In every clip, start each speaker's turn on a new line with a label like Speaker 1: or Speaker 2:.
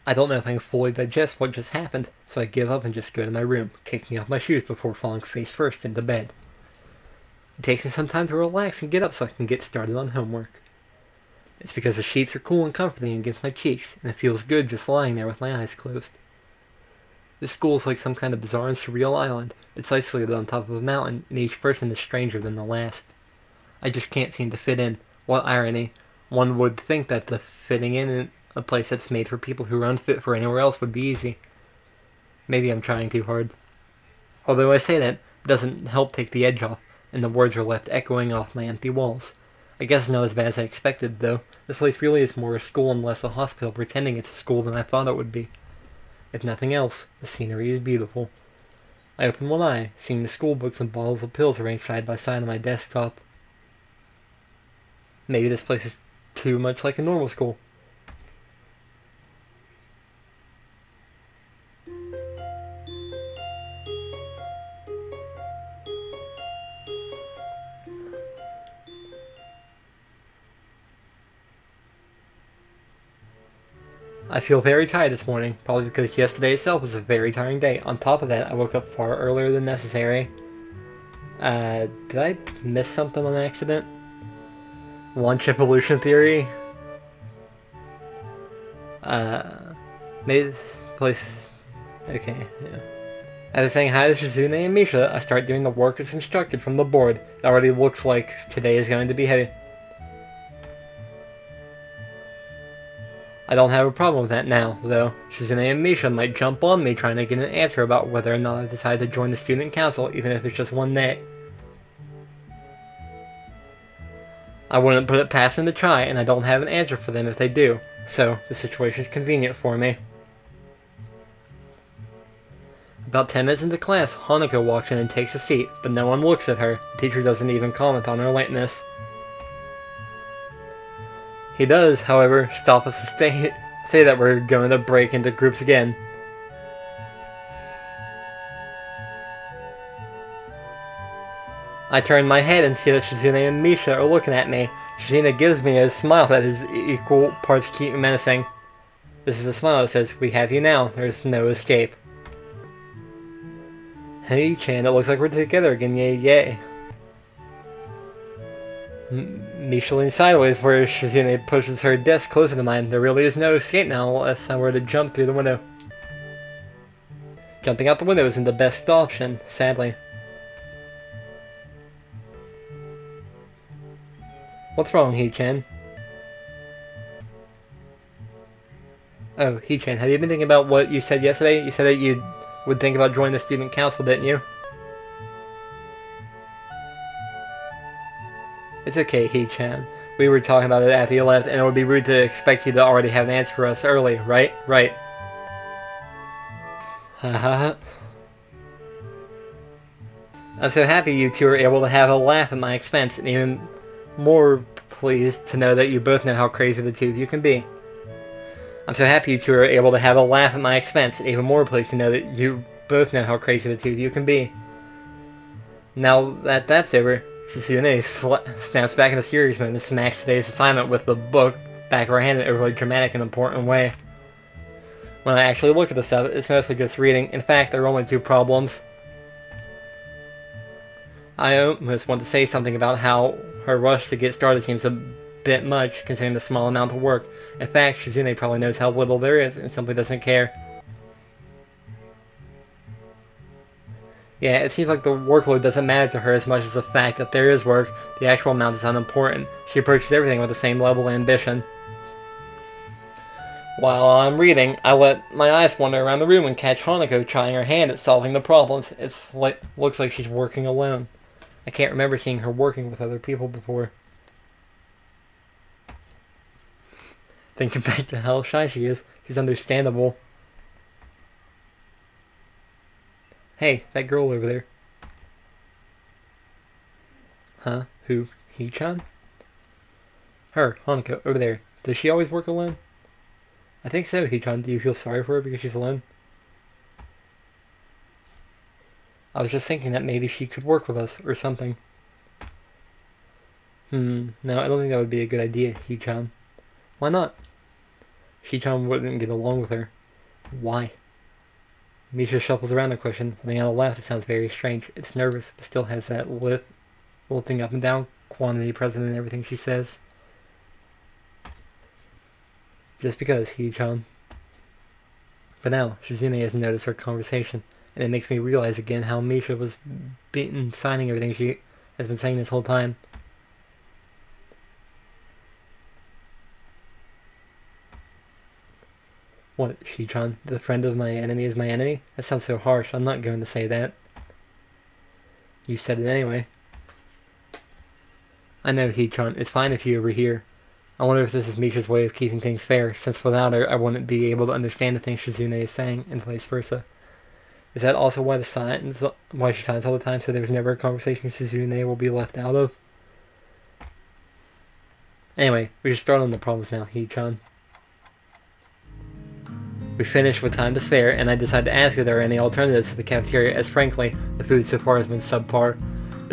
Speaker 1: I don't know if I can fully digest what just happened, so I give up and just go to my room, kicking off my shoes before falling face first into bed. It takes me some time to relax and get up so I can get started on homework. It's because the sheets are cool and comforting against my cheeks, and it feels good just lying there with my eyes closed. This school is like some kind of bizarre and surreal island. It's isolated on top of a mountain, and each person is stranger than the last. I just can't seem to fit in. What irony. One would think that the fitting in a place that's made for people who are unfit for anywhere else would be easy. Maybe I'm trying too hard. Although I say that, it doesn't help take the edge off, and the words are left echoing off my empty walls. I guess it's not as bad as I expected, though. This place really is more a school and less a hospital pretending it's a school than I thought it would be. If nothing else, the scenery is beautiful. I open one eye, seeing the school books and bottles of pills arranged side by side on my desktop. Maybe this place is too much like a normal school. I feel very tired this morning, probably because yesterday itself was a very tiring day. On top of that, I woke up far earlier than necessary. Did I miss something on accident? Lunch evolution theory? Maybe this place... Okay, yeah. After saying hi to Shizune and Misha, I start doing the work as instructed from the board. It already looks like today is going to be heavy. I don't have a problem with that now, though. Shizune and Misha might jump on me trying to get an answer about whether or not I decide to join the student council, even if it's just one day. I wouldn't put it past them to try, and I don't have an answer for them if they do, so the situation is convenient for me. About 10 minutes into class, Hanako walks in and takes a seat, but no one looks at her. The teacher doesn't even comment on her lateness. He does, however, stop us to say that we're going to break into groups again. I turn my head and see that Shizune and Misha are looking at me. Shizune gives me a smile that is equal parts cute and menacing. This is a smile that says, "We have you now, there's no escape." Hey Chan, it looks like we're together again, yay yay. Misha leans sideways where Shizune pushes her desk closer to mine. There really is no escape now unless I were to jump through the window. Jumping out the window isn't the best option, sadly. What's wrong, Hee-chan? Oh, Hee-chan, have you been thinking about what you said yesterday? You said that you would think about joining the student council, didn't you? It's okay, Hee-chan. We were talking about it after you left, and it would be rude to expect you to already have an answer for us early, right? Right. Haha. I'm so happy you two were able to have a laugh at my expense, and even more pleased to know that you both know how crazy the two of you can be. I'm so happy you two are able to have a laugh at my expense, and even more pleased to know that you both know how crazy the two of you can be. Now that that's over, Shizune snaps back into serious mode and smacks today's assignment with the book back of her hand in a really dramatic and important way. When I actually look at the stuff, it's mostly just reading. In fact, there are only two problems. I almost want to say something about how her rush to get started seems a bit much, considering the small amount of work. In fact, Shizune probably knows how little there is and simply doesn't care. Yeah, it seems like the workload doesn't matter to her as much as the fact that there is work. The actual amount is unimportant. She approaches everything with the same level of ambition. While I'm reading, I let my eyes wander around the room and catch Hanako trying her hand at solving the problems. Looks like she's working alone. I can't remember seeing her working with other people before. Thinking back to how shy she is, she's understandable. Hey, that girl over there. Huh? Who? Hee-chan? Her, Hanako, over there. Does she always work alone? I think so, Hee-chan. Do you feel sorry for her because she's alone? I was just thinking that maybe she could work with us, or something. No, I don't think that would be a good idea, Hee-chan. Why not? Shi-chan wouldn't get along with her. Why? Misha shuffles around the question, letting out a laugh that sounds very strange. It's nervous, but still has that little thing up and down, quantity present in everything she says. Just because, Shi-chan. But now, Shizune has noticed our conversation, and it makes me realize again how Misha was signing everything she has been saying this whole time. What, Shi-chan? The friend of my enemy is my enemy? That sounds so harsh. I'm not going to say that. You said it anyway. I know, Shi-chan. It's fine if you were here. I wonder if this is Misha's way of keeping things fair, since without her, I wouldn't be able to understand the things Shizune is saying, and vice versa. Is that also why she signs all the time, so there's never a conversation Shizune will be left out of? Anyway, we should start on the problems now, Shi-chan. We finished with time to spare, and I decided to ask if there are any alternatives to the cafeteria, as frankly, the food so far has been subpar.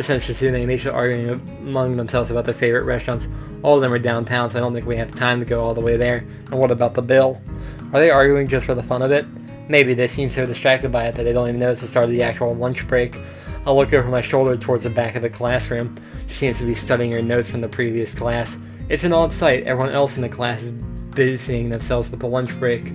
Speaker 1: Since Shizune and Misha arguing among themselves about their favorite restaurants, all of them are downtown, so I don't think we have time to go all the way there. And what about the bill? Are they arguing just for the fun of it? Maybe they seem so distracted by it that they don't even notice the start of the actual lunch break. I'll look over my shoulder towards the back of the classroom. She seems to be studying her notes from the previous class. It's an odd sight. Everyone else in the class is busying themselves with the lunch break.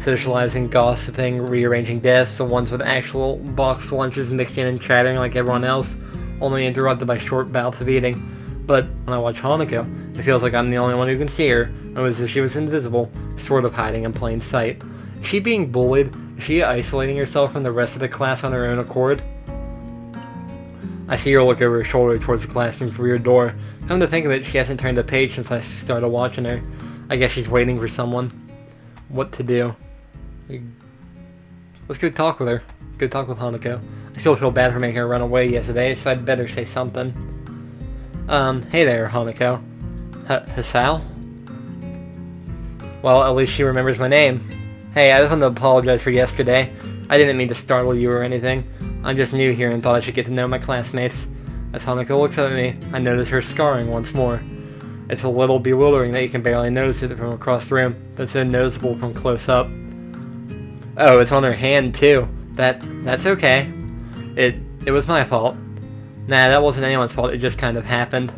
Speaker 1: Socializing, gossiping, rearranging desks, the ones with actual boxed lunches mixed in and chattering like everyone else, only interrupted by short bouts of eating. But when I watch Hanako, it feels like I'm the only one who can see her, or as if she was invisible, sort of hiding in plain sight. Is she being bullied? Is she isolating herself from the rest of the class on her own accord? I see her look over her shoulder towards the classroom's rear door. Come to think of it, she hasn't turned a page since I started watching her. I guess she's waiting for someone. What to do? Let's go talk with her. Go talk with Hanako. I still feel bad for making her run away yesterday, so I'd better say something. Hey there, Hanako. Hisao? Well, at least she remembers my name. Hey, I just want to apologize for yesterday. I didn't mean to startle you or anything. I'm just new here and thought I should get to know my classmates. As Hanako looks up at me, I notice her scarring once more. It's a little bewildering that you can barely notice it from across the room, but it's so noticeable from close up. Oh, it's on her hand too. That's okay. It was my fault. Nah, that wasn't anyone's fault, it just kind of happened.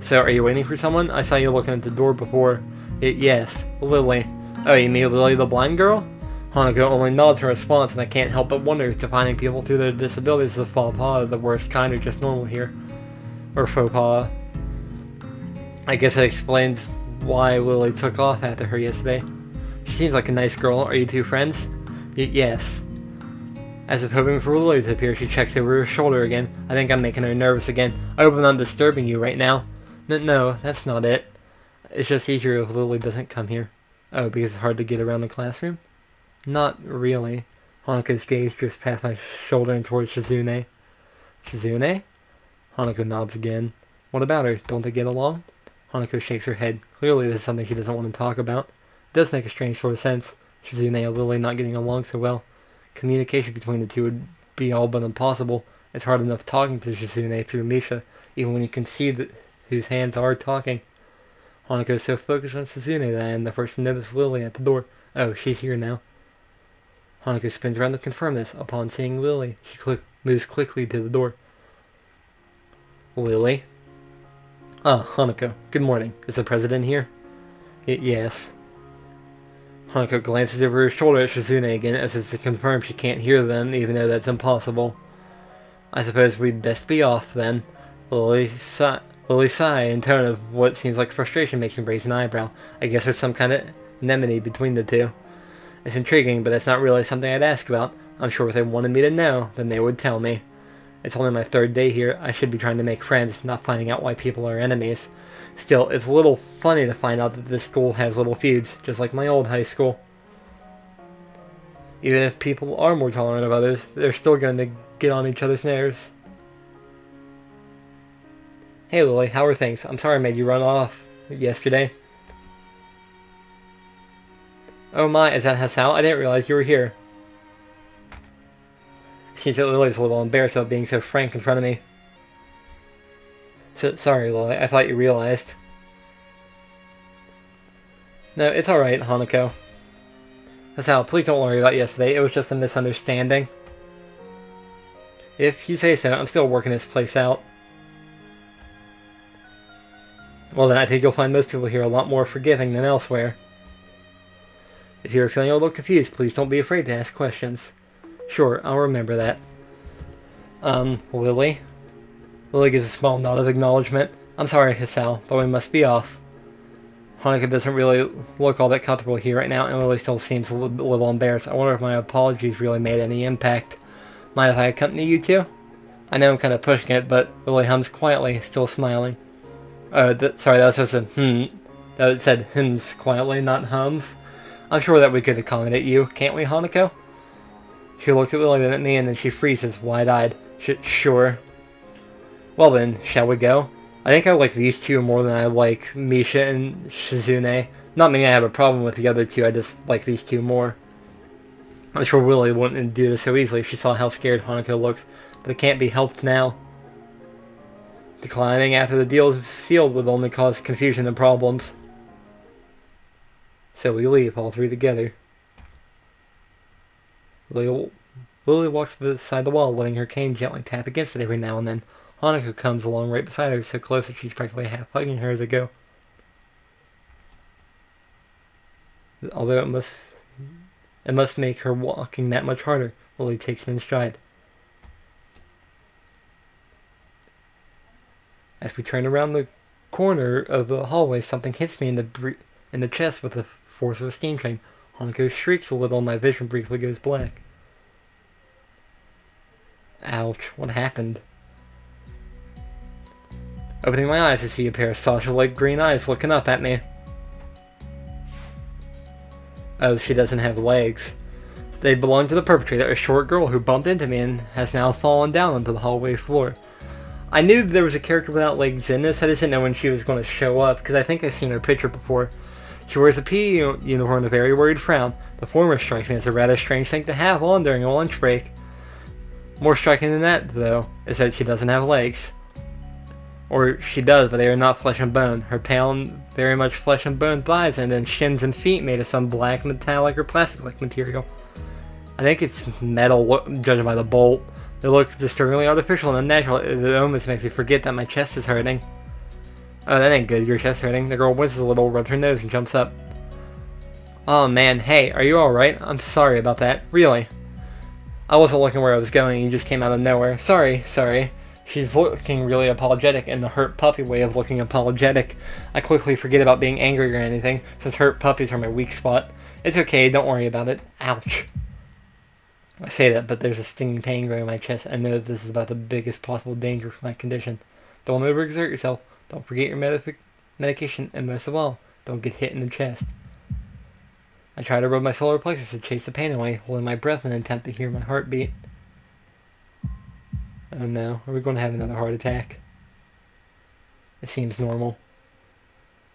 Speaker 1: So, are you waiting for someone? I saw you looking at the door before. Yes, Lily. Oh, you mean Lily the blind girl? Hanako only nods in response, and I can't help but wonder if defining people through their disabilities is a faux pas of the worst kind or just normal here. Or faux pas. I guess that explains why Lily took off after her yesterday. She seems like a nice girl. Are you two friends? Yes. As if hoping for Lily to appear, she checks over her shoulder again. I think I'm making her nervous again. I hope I'm not disturbing you right now. No, that's not it. It's just easier if Lily doesn't come here. Oh, because it's hard to get around the classroom? Not really. Hanako's gaze drifts past my shoulder and towards Shizune. Shizune? Hanako nods again. What about her? Don't they get along? Hanako shakes her head. Clearly this is something she doesn't want to talk about. It does make a strange sort of sense. Shizune and Lily not getting along so well. Communication between the two would be all but impossible. It's hard enough talking to Shizune through Misha, even when you can see whose hands are talking. Hanako is so focused on Shizune that I am the first to notice Lily at the door. Oh, she's here now. Hanako spins around to confirm this. Upon seeing Lily, she moves quickly to the door. Lily? Ah, Hanako. Good morning. Is the president here? Yes. Hanako glances over her shoulder at Shizune again, as if to confirm she can't hear them, even though that's impossible. I suppose we'd best be off, then. Lily sigh in tone of what seems like frustration makes me raise an eyebrow. I guess there's some kind of enmity between the two. It's intriguing, but it's not really something I'd ask about. I'm sure if they wanted me to know, then they would tell me. It's only my third day here. I should be trying to make friends, not finding out why people are enemies. Still, it's a little funny to find out that this school has little feuds, just like my old high school. Even if people are more tolerant of others, they're still going to get on each other's nerves. Hey Lily, how are things? I'm sorry I made you run off yesterday. Oh my, is that Hisao? I didn't realize you were here. Seems that Lily's a little embarrassed about being so frank in front of me. So, sorry Lily, I thought you realized. No, it's alright, Hanako. Hasao, please don't worry about yesterday. It was just a misunderstanding. If you say so, I'm still working this place out. Well then, I think you'll find most people here a lot more forgiving than elsewhere. If you're feeling a little confused, please don't be afraid to ask questions. Sure, I'll remember that. Lily? Lily gives a small nod of acknowledgement. I'm sorry, Hisao, but we must be off. Hanako doesn't really look all that comfortable here right now, and Lily still seems a little embarrassed. I wonder if my apologies really made any impact. Mind if I accompany you two? I know I'm kind of pushing it, but Lily hums quietly, still smiling. Sorry, that was just a That said hums quietly, not hums. I'm sure that we could accommodate you, can't we, Hanako? She looks at Lily, then at me, and then she freezes, wide-eyed. Sure. Well then, shall we go? I think I like these two more than I like Misha and Shizune. Not meaning I have a problem with the other two, I just like these two more. I'm sure Lily wouldn't do this so easily if she saw how scared Hanako looks, but it can't be helped now. Declining after the deal is sealed would only cause confusion and problems. So we leave, all three together. Lily walks beside the wall, letting her cane gently tap against it every now and then. Hanako comes along right beside her, so close that she's practically half hugging her as they go. Although it must make her walking that much harder. Lily takes it in stride. As we turn around the corner of the hallway, something hits me in the chest with the force of a steam train. Hanako shrieks a little, and my vision briefly goes black. Ouch, what happened? Opening my eyes, I see a pair of saucer-like green eyes looking up at me. Oh, she doesn't have legs. They belong to the perpetrator, a short girl who bumped into me and has now fallen down onto the hallway floor. I knew there was a character without legs in this, I just didn't know when she was going to show up, because I think I've seen her picture before. She wears a PE uniform with a very worried frown. The former strikes me as a rather strange thing to have on during a lunch break. More striking than that, though, is that she doesn't have legs. Or she does, but they are not flesh and bone. Her pale and very much flesh and bone thighs, and then shins and feet made of some black metallic or plastic-like material. I think it's metal, judging by the bolt. It looks disturbingly artificial and unnatural. It almost makes me forget that my chest is hurting. Oh, that ain't good, your chest hurting. The girl whizzes a little, rubs her nose, and jumps up. Oh man, hey, are you alright? I'm sorry about that. Really. I wasn't looking where I was going, you just came out of nowhere. Sorry. She's looking really apologetic in the hurt puppy way of looking apologetic. I quickly forget about being angry or anything, since hurt puppies are my weak spot. It's okay, don't worry about it. Ouch. I say that, but there's a stinging pain growing in my chest. I know that this is about the biggest possible danger for my condition. Don't overexert yourself. Don't forget your medication, and most of all, don't get hit in the chest. I try to rub my solar plexus to chase the pain away, holding my breath in an attempt to hear my heartbeat. Oh no, are we going to have another heart attack? It seems normal.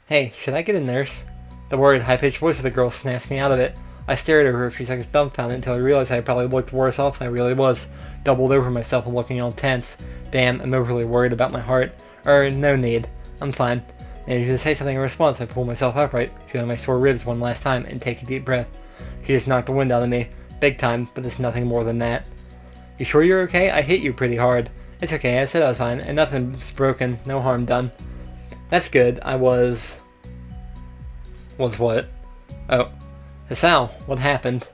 Speaker 1: Hey, should I get a nurse? The worried, high-pitched voice of the girl snaps me out of it. I stared at her for a few seconds dumbfounded until I realized I probably looked worse off than I really was. Doubled over myself and looking all tense. Damn, I'm overly worried about my heart. No need. I'm fine. Managing to say something in response, I pull myself upright, feeling my sore ribs one last time, and take a deep breath. She just knocked the wind out of me. Big time, but it's nothing more than that. You sure you're okay? I hit you pretty hard. It's okay, I said I was fine, and nothing's broken, no harm done. That's good, Was what? Oh. Hisao, what happened?